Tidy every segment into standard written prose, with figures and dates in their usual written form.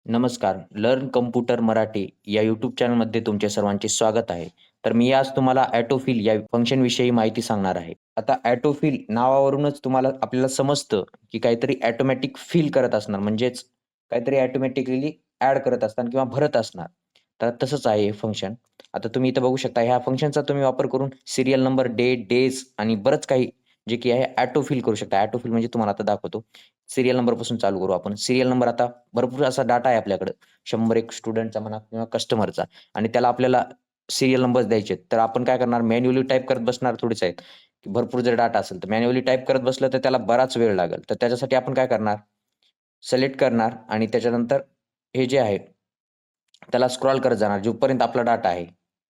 नमस्कार. Learn computer Marathi या YouTube चॅनलमध्ये तुमचे सर्वांचे स्वागत आहे. तर मी आज तुम्हाला ऑटोफिल या फंक्शनविषयी माहिती सांगणार आहे. आता ऑटोफिल नावावरूनच आपल्याला समजतं, की काहीतरी ऑटोमॅटिक फिल करत असणार म्हणजेच काहीतरी ऑटोमॅटिकली ॲड करत असणार किंवा भरत असणार. तर तसंच आहे हे फंक्शन. आता तुम्ही इथं बघू शकता ह्या फंक्शनचा तुम्ही वापर करून सीरियल नंबर, डेट, डेज आणि बरंच काही जे की आहे ऑटोफिल करू शकता. ऑटोफिल म्हणजे तुम्हाला आता दाखवतो. सीरियल नंबरपासून चालू करू आपण. सीरियल नंबर आता भरपूर असा डाटा आहे आपल्याकडं. 100 स्टुडंटचा म्हणा किंवा कस्टमरचा आणि त्याला आपल्याला सीरियल नंबर्स द्यायचे आहेत. तर आपण काय करणार मॅन्युअली टाइप करत बसणार थोडीच आहेत. की भरपूर जर डाटा असेल तर मॅन्युअली टाइप करत बसलं तर त्याला बराच वेळ लागेल. तर त्याच्यासाठी आपण काय करणार, सिलेक्ट करणार आणि त्याच्यानंतर हे जे आहे त्याला स्क्रॉल करत जाणार. जोपर्यंत आपला डाटा आहे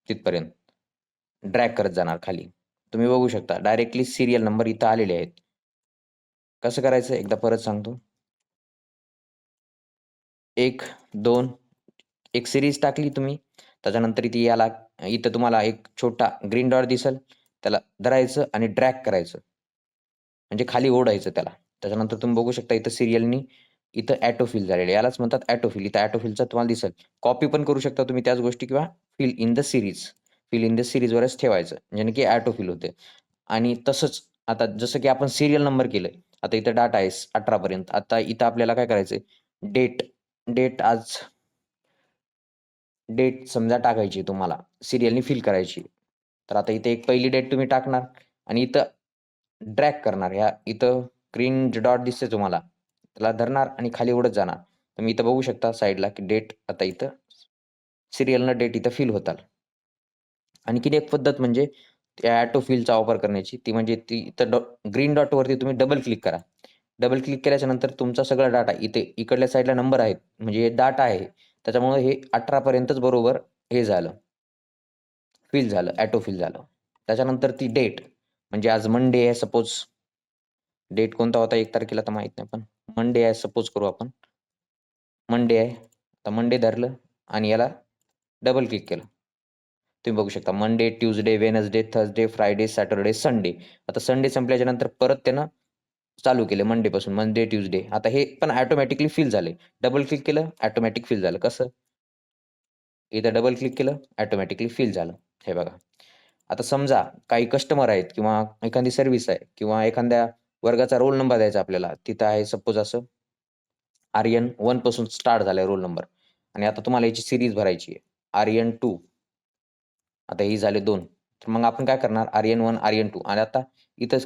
तिथपर्यंत ड्रॅग करत जाणार खाली. तुम्ही बघू शकता डायरेक्टली सीरियल नंबर इथं आलेले आहेत. कसं करायचं एकदा परत सांगतो. 1, 2 एक सीरीज टाकली तुम्ही. त्याच्यानंतर इथे याला इथं तुम्हाला एक छोटा ग्रीन डॉट दिसेल. त्याला धरायचं आणि ड्रॅग करायचं. म्हणजे खाली ओढायचं त्याला. त्याच्यानंतर तुम्ही बघू शकता इथं सीरियलनी इथं ऑटोफिल झालेलं आहे. यालाच म्हणतात ऑटोफिल. इथं ऑटोफिलचा तुम्हाला दिसेल. कॉपी पण करू शकता तुम्ही त्याच गोष्टी किंवा fill in the series. Fill in the सीरीजवरच ठेवायचं. ज्याने की ऑटोफिल होते. आणि तसंच आता जसं की आपण सीरियल नंबर केलंय. आता इथं डाटा आहे 18 पर्यंत. आता इथं आपल्याला काय करायचंय डेट डेट आज डेट समजा टाकायची तुम्हाला, सीरियलनी फिल करायची. तर आता इथे एक पहिली डेट तुम्ही टाकणार आणि इथं ड्रॅग करणार. इथं ग्रीन डॉट दिसते तुम्हाला. त्याला धरणार आणि खाली ओढत जाणार. तुम्ही इथं बघू शकता साइडला की डेट आता इथं सीरियलनं डेट इथं फिल होतात. आणखीन एक पद्धत म्हणजे त्या ऑटो फिलचा वापर करण्याची. ती म्हणजे ती इथं ग्रीन डॉटवरती तुम्ही डबल क्लिक करा. डबल क्लिक केल्याच्यानंतर तुमचा सगळा डाटा इथे इकडल्या साइडला नंबर आहेत. म्हणजे डाटा आहे. त्याच्यामुळे हे 18 पर्यंतच बरोबर हे झालं, फिल झालं, ऑटो फिल झालं. त्याच्यानंतर ती डेट म्हणजे आज मंडे आहे सपोज. डेट कोणता होता 1 तारखेला तर माहीत नाही, पण मंडे आहे सपोज करू आपण. मंडे आहे. तर मंडे धरलं आणि याला डबल क्लिक केलं. तुम्ही बघू शकता Monday, Tuesday, Wednesday, Thursday, Friday, Saturday, Sunday. आता संडे संपल्याच्या नंतर परत त्यानं चालू केलं मंडेपासून मंडे, ट्यूसडे. आता हे पण ऑटोमॅटिकली फिल झाले. डबल क्लिक केलं, ऑटोमॅटिक फिल झालं. कसं? इथं डबल क्लिक केलं, ऑटोमॅटिकली फिल झालं. हे बघा. आता समजा काही कस्टमर आहेत किंवा एखादी सर्व्हिस आहे किंवा एखाद्या वर्गाचा रोल नंबर द्यायचा आपल्याला. तिथं आहे सपोज असं आर्यन 1 पासून स्टार्ट झालाय रोल नंबर आणि आता तुम्हाला याची सीरीज भरायची आहे. आर्यन 2 आता ही झाले 2. तर मग आपण काय करणार आर्यन 1, आर्यन 2 आणि आता इथं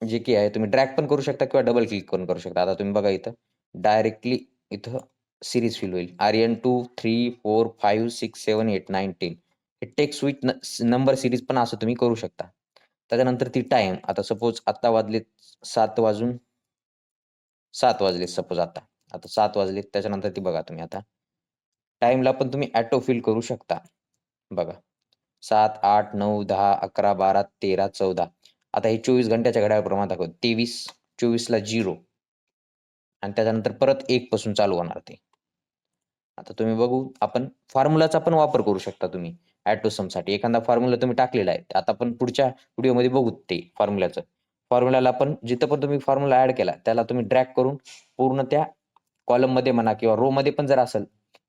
जे काही आहे तुम्ही ड्रॅग पण करू शकता किंवा डबल क्लिक करून करू शकता. आता तुम्ही बघा इथं डायरेक्टली इथं सीरीज फिल होईल. आर्यन 2, 3, 4, 5, 6, 7, 8, 9, 10 हे टेक्स्ट विथ नंबर सीरीज पण असं तुम्ही करू शकता. त्याच्यानंतर ती टाईम आता सपोज आता वाजलेत 7 वाजून 7 वाजलेत सपोज आता. आता 7 वाजलेत त्याच्यानंतर ती बघा तुम्ही आता टाईमला पण तुम्ही ऑटो फिल करू शकता. बघा 7, 8, 9, 10, 11, 12, 13, 14 आता हे 24 घंट्याच्या घड्याळाप्रमाणे दाखवतं. 23, 24ला 0 आणि त्याच्यानंतर परत 1 पासून चालू होणार ते. आता तुम्ही बघू आपण फॉर्म्युलाचा पण वापर करू शकता तुम्ही ऑटो समसाठी. एखादा फॉर्म्युला तुम्ही टाकलेला आहे. आता आपण पुढच्या व्हिडिओमध्ये बघू ते फॉर्म्युलाचं. फॉर्म्युलाला पण जिथं पण तुम्ही फॉर्म्युला ॲड केला त्याला तुम्ही ड्रॅग करून पूर्ण त्या कॉलममध्ये म्हणा किंवा रोमध्ये पण जर असेल,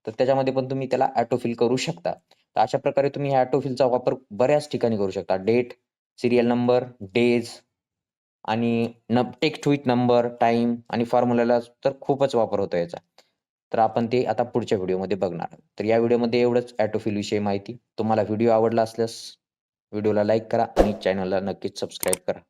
तर त्याच्यामध्ये पण तुम्ही त्याला ऑटो फिल करू शकता. तर अशा प्रकारे तुम्ही ह्या ऑटो फिलचा वापर बऱ्याच ठिकाणी करू शकता. डेट, सीरियल नंबर, डेज आणि टेक्स्ट विथ नंबर, टाईम आणि फॉर्म्युलाला तर खूपच वापर होतो याचा. तर आपण ते आता पुढच्या व्हिडिओमध्ये बघणार. तर या व्हिडिओमध्ये एवढंच ऑटो फिल विषयी माहिती. तुम्हाला व्हिडिओ आवडला असल्यास व्हिडिओला लाईक करा आणि चॅनलला नक्कीच सबस्क्राईब करा.